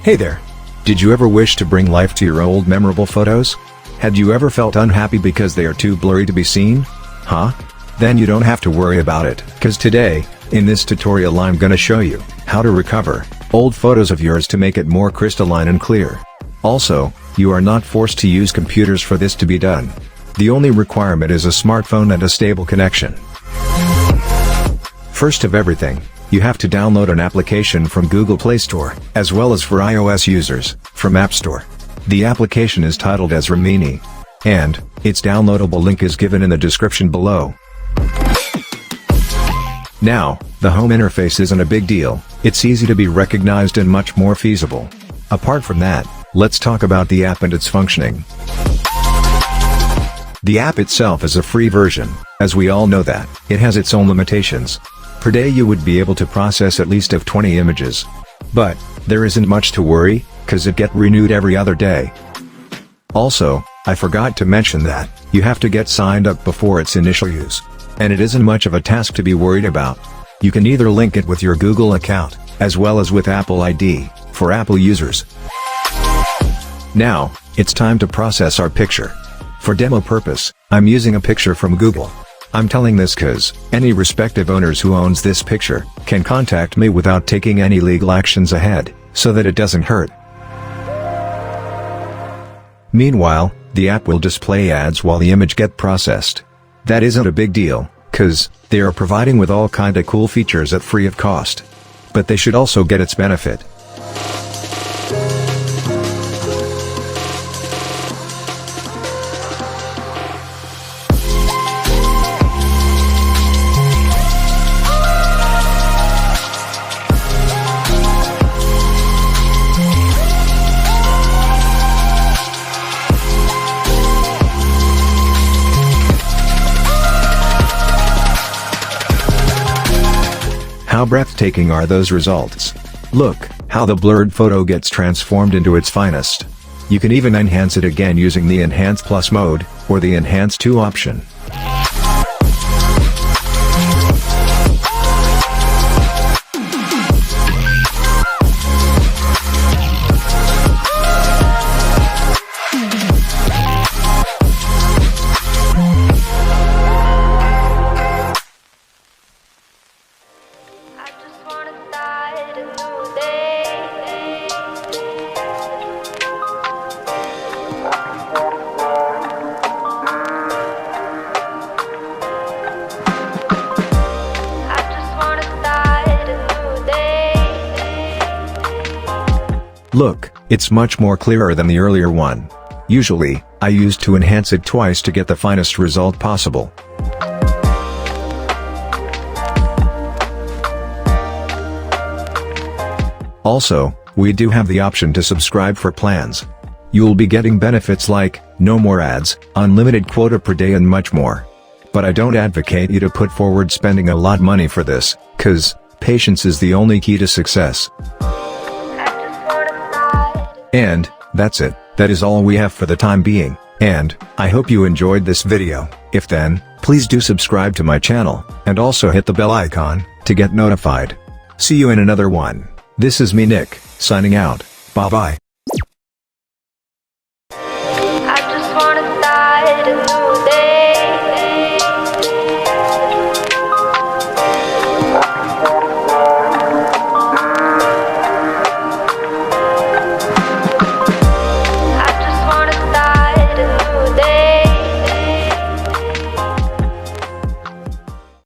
Hey there! Did you ever wish to bring life to your old memorable photos? Had you ever felt unhappy because they are too blurry to be seen? Huh? Then you don't have to worry about it, cause today, in this tutorial I'm gonna show you how to recover old photos of yours to make it more crystalline and clear. Also, you are not forced to use computers for this to be done. The only requirement is a smartphone and a stable connection. First of everything, you have to download an application from Google Play Store, as well as for iOS users, from App Store. The application is titled as Remini, and its downloadable link is given in the description below. Now, the home interface isn't a big deal, it's easy to be recognized and much more feasible. Apart from that, let's talk about the app and its functioning. The app itself is a free version, as we all know that. It has its own limitations. Per day you would be able to process at least of 20 images. But, there isn't much to worry, cause it get renewed every other day. Also, I forgot to mention that, you have to get signed up before its initial use. And it isn't much of a task to be worried about. You can either link it with your Google account, as well as with Apple ID, for Apple users. Now, it's time to process our picture. For demo purpose, I'm using a picture from Google. I'm telling this cause, any respective owners who owns this picture, can contact me without taking any legal actions ahead, so that it doesn't hurt. Meanwhile, the app will display ads while the image get processed. That isn't a big deal, cause, they are providing with all kinda cool features at free of cost. But they should also get its benefit. How breathtaking are those results? Look, how the blurred photo gets transformed into its finest. You can even enhance it again using the Enhance Plus mode, or the Enhance 2 option. Look, it's much more clearer than the earlier one. Usually, I used to enhance it twice to get the finest result possible. Also, we do have the option to subscribe for plans. You'll be getting benefits like, no more ads, unlimited quota per day and much more. But I don't advocate you to put forward spending a lot money for this, cause, patience is the only key to success. And, that's it, that is all we have for the time being, and, I hope you enjoyed this video. If then, please do subscribe to my channel, and also hit the bell icon, to get notified. See you in another one. This is me Nick, signing out, bye bye.